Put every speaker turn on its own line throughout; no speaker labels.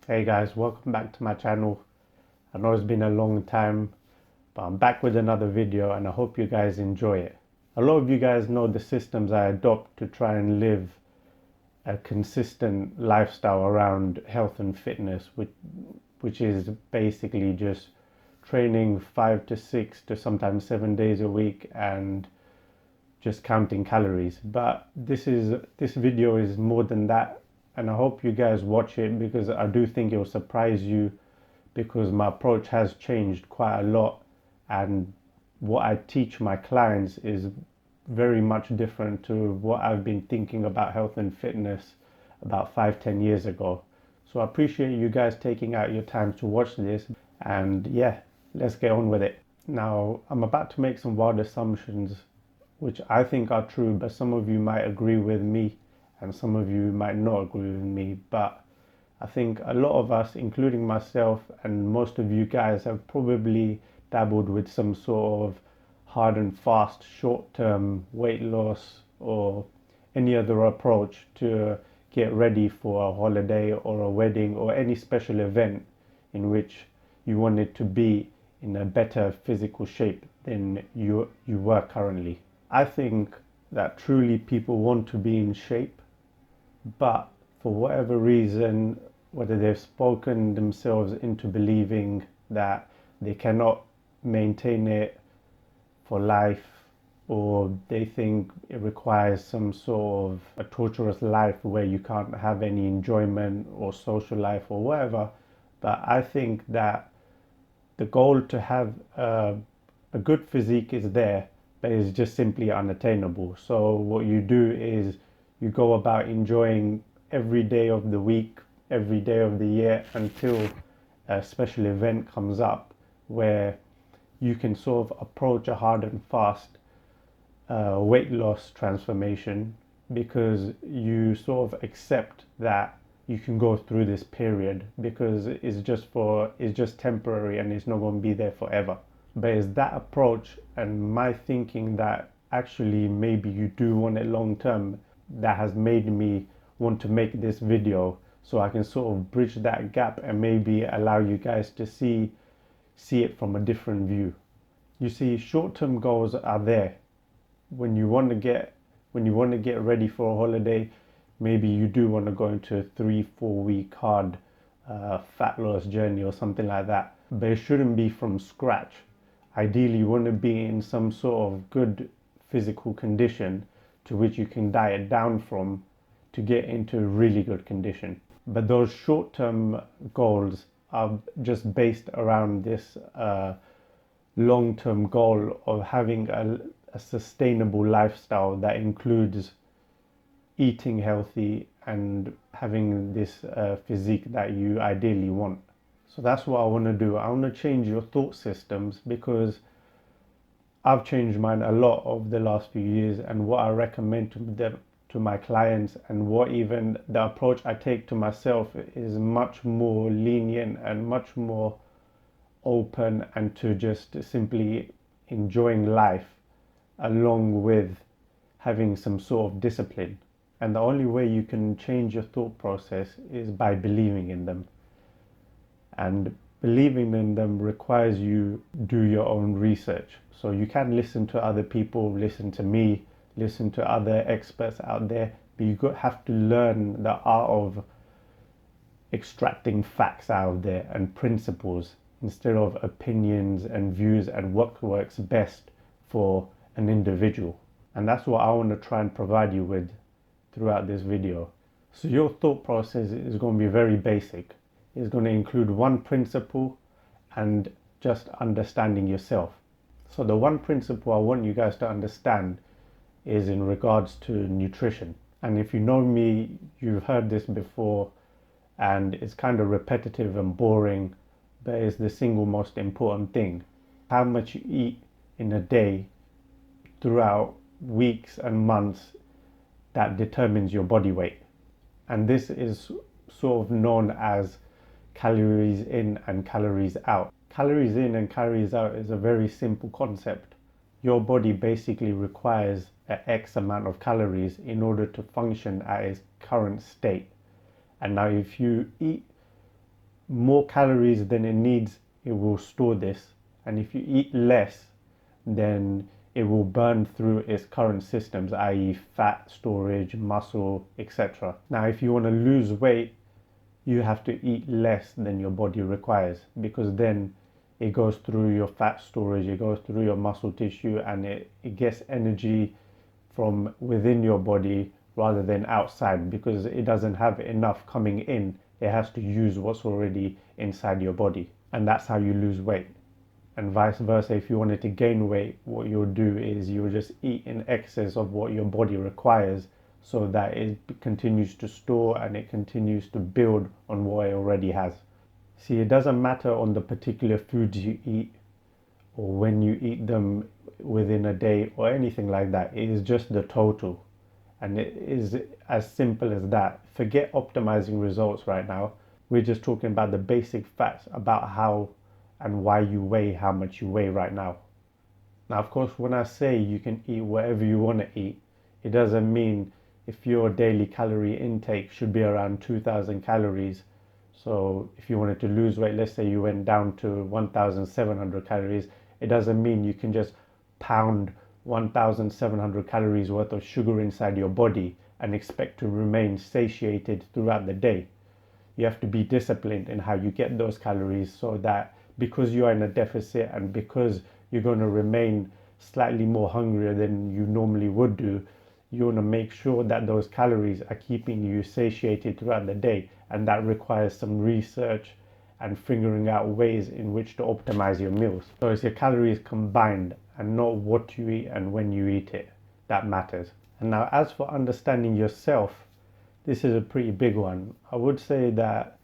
Hey guys, welcome back to my channel. I know it's been a long time, but I'm back with another video and I hope you guys enjoy it. A lot of you guys know the systems I adopt to try and live a consistent lifestyle around health and fitness, which is basically just training 5 to 6 to sometimes 7 days a week and just counting calories. But this video is more than that, and I hope you guys watch it because I do think it will surprise you, because my approach has changed quite a lot and what I teach my clients is very much different to what I've been thinking about health and fitness about 5-10 years ago. So I appreciate you guys taking out your time to watch this, and yeah, let's get on with it. Now, I'm about to make some wild assumptions which I think are true, but some of you might agree with me and some of you might not agree with me. But I think a lot of us, including myself and most of you guys, have probably dabbled with some sort of hard and fast short-term weight loss or any other approach to get ready for a holiday or a wedding or any special event in which you wanted to be in a better physical shape than you were currently. I think that truly people want to be in shape, but for whatever reason, whether they've spoken themselves into believing that they cannot maintain it for life, or they think it requires some sort of a torturous life where you can't have any enjoyment or social life or whatever. But I think that the goal to have a good physique is there, but it's just simply unattainable. So what you do is you go about enjoying every day of the week, every day of the year, until a special event comes up where you can sort of approach a hard and fast weight loss transformation, because you sort of accept that you can go through this period because it's just temporary and it's not going to be there forever. But it's that approach and my thinking that actually maybe you do want it long term that has made me want to make this video, so I can sort of bridge that gap and maybe allow you guys to see it from a different view. You see, short-term goals are there when you want to get ready for a holiday. Maybe you do want to go into a 3-4 week hard fat loss journey or something like that, but it shouldn't be from scratch. Ideally, you want to be in some sort of good physical condition to which you can diet down from to get into really good condition. But those short-term goals are just based around this long-term goal of having a sustainable lifestyle that includes eating healthy and having this physique that you ideally want. So that's what I want to do. I want to change your thought systems, because I've changed mine a lot over the last few years, and what I recommend to my clients and what even the approach I take to myself is much more lenient and much more open, and to just simply enjoying life along with having some sort of discipline. And the only way you can change your thought process is by believing in them. And believing in them requires you do your own research. So you can listen to other people, listen to me, listen to other experts out there, but you have to learn the art of extracting facts out of there and principles instead of opinions and views and what works best for an individual. And that's what I want to try and provide you with throughout this video. So your thought process is going to be very basic. It's going to include one principle and just understanding yourself. So the one principle I want you guys to understand is in regards to nutrition. And if you know me, you've heard this before, and it's kind of repetitive and boring, but it's the single most important thing. How much you eat in a day throughout weeks and months, that determines your body weight. And this is sort of known as calories in and calories out. Calories in and calories out is a very simple concept. Your body basically requires an X amount of calories in order to function at its current state. And now if you eat more calories than it needs, it will store this. And if you eat less, then it will burn through its current systems, i.e. fat storage, muscle, etc. Now, if you want to lose weight, you have to eat less than your body requires, because then it goes through your fat storage, it goes through your muscle tissue, and it gets energy from within your body rather than outside, because it doesn't have enough coming in. It has to use what's already inside your body, and that's how you lose weight. And vice versa, if you wanted to gain weight, what you'll do is you'll just eat in excess of what your body requires, so that it continues to store and it continues to build on what it already has. See, it doesn't matter on the particular foods you eat or when you eat them within a day or anything like that. It is just the total. And it is as simple as that. Forget optimizing results right now. We're just talking about the basic facts about how and why you weigh how much you weigh right now. Now, of course, when I say you can eat whatever you want to eat, it doesn't mean if your daily calorie intake should be around 2,000 calories. So if you wanted to lose weight, let's say you went down to 1,700 calories, it doesn't mean you can just pound 1,700 calories worth of sugar inside your body and expect to remain satiated throughout the day. You have to be disciplined in how you get those calories, so that because you are in a deficit and because you're going to remain slightly more hungrier than you normally would do, you want to make sure that those calories are keeping you satiated throughout the day. And that requires some research and figuring out ways in which to optimize your meals. So it's your calories combined and not what you eat and when you eat it that matters. And now, as for understanding yourself, this is a pretty big one. I would say that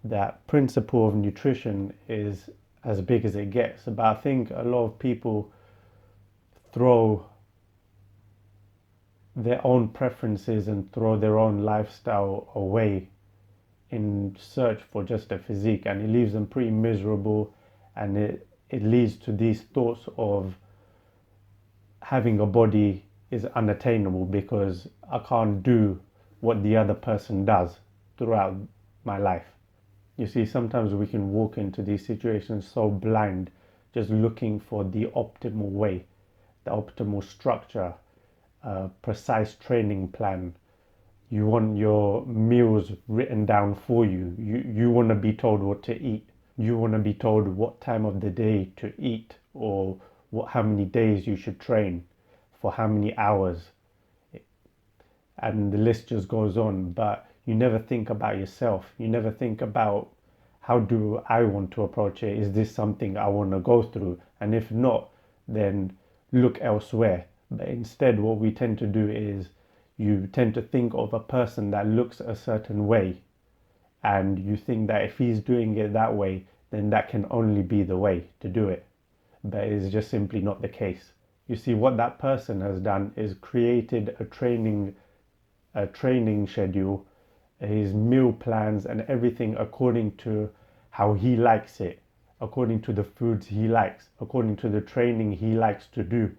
that principle of nutrition is as big as it gets, but I think a lot of people throw their own preferences and throw their own lifestyle away in search for just a physique, and it leaves them pretty miserable, and it leads to these thoughts of having a body is unattainable because I can't do what the other person does throughout my life. You see, sometimes we can walk into these situations so blind, just looking for the optimal way, the optimal structure, precise training plan. You want your meals written down for you. You want to be told what to eat. You want to be told what time of the day to eat, or how many days you should train, for how many hours. And the list just goes on, but you never think about yourself. You never think about, how do I want to approach it? Is this something I want to go through? And if not, then look elsewhere. But instead, what we tend to do is you tend to think of a person that looks a certain way, and you think that if he's doing it that way, then that can only be the way to do it. But it's just simply not the case. You see, what that person has done is created a training schedule, his meal plans and everything according to how he likes it, according to the foods he likes, according to the training he likes to do.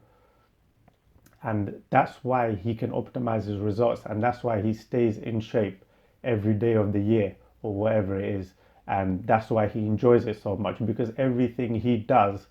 And that's why he can optimize his results, and that's why he stays in shape every day of the year or whatever it is. And that's why he enjoys it so much, because everything he does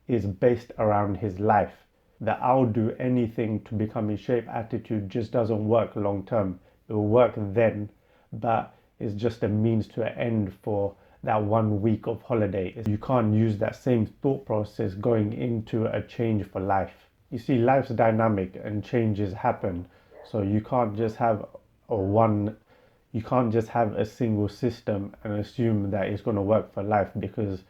is based around his life. The I'll do anything to become in shape attitude just doesn't work long term. It will work then, but it's just a means to an end for that 1 week of holiday. You can't use that same thought process going into a change for life. You see, life's dynamic and changes happen. So you can't just have a single system and assume that it's going to work for life, because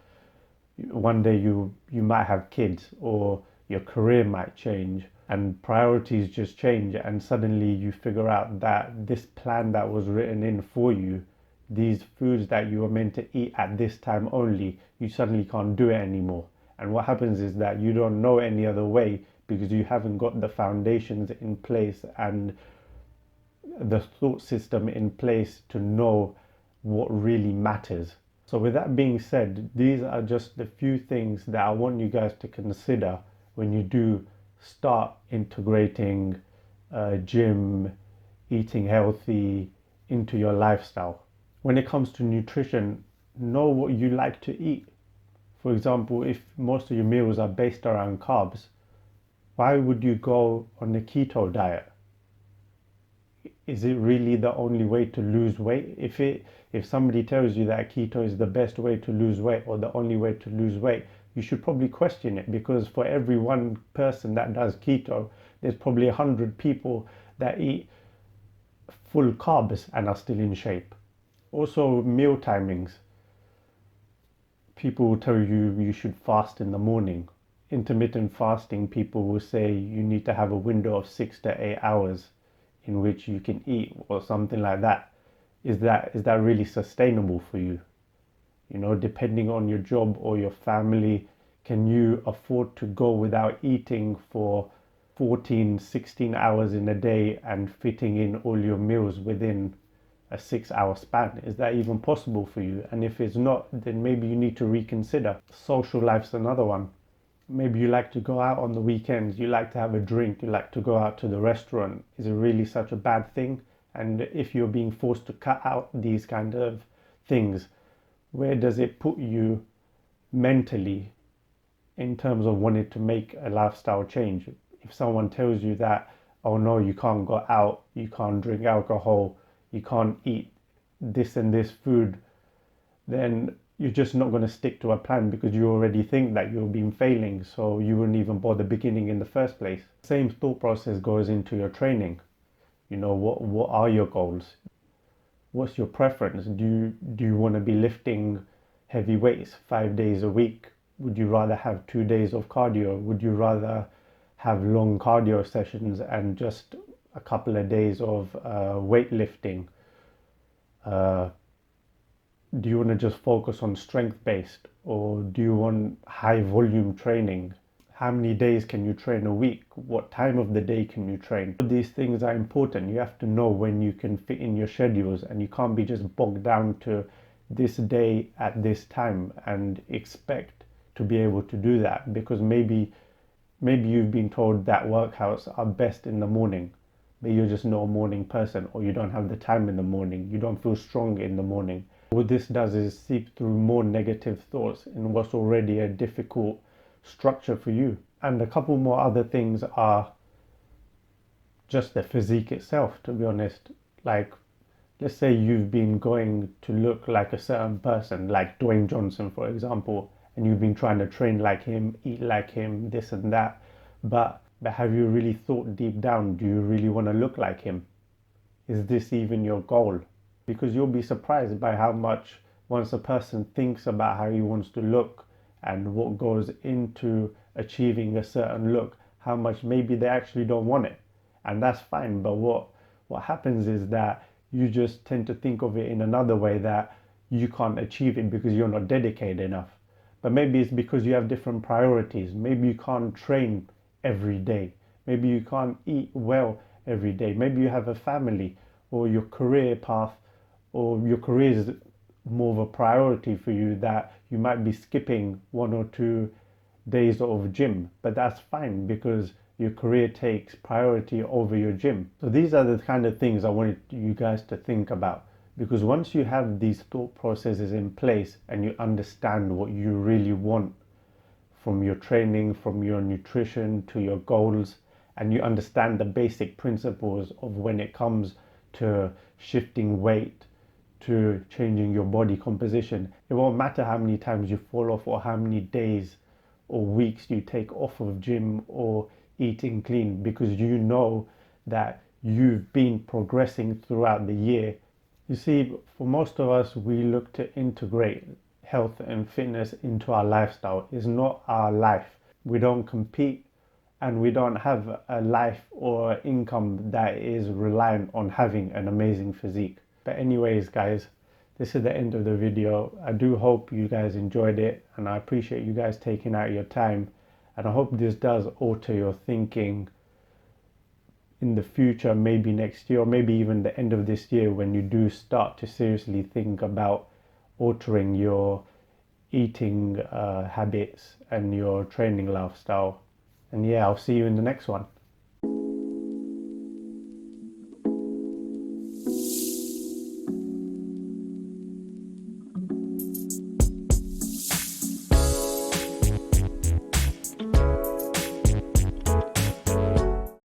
one day you might have kids, or your career might change, and priorities just change, and suddenly you figure out that this plan that was written in for you, these foods that you were meant to eat at this time only, you suddenly can't do it anymore. And what happens is that you don't know any other way, because you haven't got the foundations in place and the thought system in place to know what really matters. So with that being said, these are just the few things that I want you guys to consider when you do start integrating gym, eating healthy into your lifestyle. When it comes to nutrition, know what you like to eat. For example, if most of your meals are based around carbs, why would you go on a keto diet? Is it really the only way to lose weight? If somebody tells you that keto is the best way to lose weight or the only way to lose weight, you should probably question it, because for every one person that does keto, there's probably 100 people that eat full carbs and are still in shape. Also, meal timings. People will tell you you should fast in the morning. Intermittent fasting, people will say you need to have a window of 6 to 8 hours in which you can eat or something like that. Is that really sustainable for you? You know, depending on your job or your family, can you afford to go without eating for 14, 16 hours in a day and fitting in all your meals within a 6 hour span? Is that even possible for you? And if it's not, then maybe you need to reconsider. Social life's another one. Maybe you like to go out on the weekends, you like to have a drink, you like to go out to the restaurant. Is it really such a bad thing? And if you're being forced to cut out these kind of things, where does it put you mentally in terms of wanting to make a lifestyle change? If someone tells you that, oh no, you can't go out, you can't drink alcohol, you can't eat this and this food, then you're just not going to stick to a plan, because you already think that you've been failing, so you wouldn't even bother beginning in the first place. Same thought process goes into your training. You know, what are your goals? What's your preference? Do you want to be lifting heavy weights 5 days a week? Would you rather have 2 days of cardio? Would you rather have long cardio sessions and just a couple of days of weightlifting? Do you want to just focus on strength based, or do you want high volume training? How many days can you train a week? What time of the day can you train? These things are important. You have to know when you can fit in your schedules, and you can't be just bogged down to this day at this time and expect to be able to do that, because maybe you've been told that workouts are best in the morning, but you're just not a morning person, or you don't have the time in the morning, you don't feel strong in the morning. What this does is seep through more negative thoughts in what's already a difficult structure for you. And a couple more other things are just the physique itself, to be honest. Like, let's say you've been going to look like a certain person, like Dwayne Johnson, for example, and you've been trying to train like him, eat like him, this and that. But have you really thought deep down, do you really want to look like him? Is this even your goal? Because you'll be surprised by how much, once a person thinks about how he wants to look and what goes into achieving a certain look, how much maybe they actually don't want it. And that's fine. But what happens is that you just tend to think of it in another way, that you can't achieve it because you're not dedicated enough. But maybe it's because you have different priorities. Maybe you can't train every day. Maybe you can't eat well every day. Maybe you have a family, or your career path, or your career is more of a priority for you, that you might be skipping 1 or 2 days of gym. But that's fine, because your career takes priority over your gym. So these are the kind of things I wanted you guys to think about, because once you have these thought processes in place and you understand what you really want from your training, from your nutrition to your goals, and you understand the basic principles of when it comes to shifting weight, to changing your body composition, it won't matter how many times you fall off, or how many days or weeks you take off of gym or eating clean, because you know that you've been progressing throughout the year. You see, for most of us, we look to integrate health and fitness into our lifestyle. It's not our life. We don't compete, and we don't have a life or income that is reliant on having an amazing physique. But anyways, guys, this is the end of the video. I do hope you guys enjoyed it, and I appreciate you guys taking out your time, and I hope this does alter your thinking in the future, maybe next year, or maybe even the end of this year, when you do start to seriously think about altering your eating habits and your training lifestyle. And yeah, I'll see you in the next one.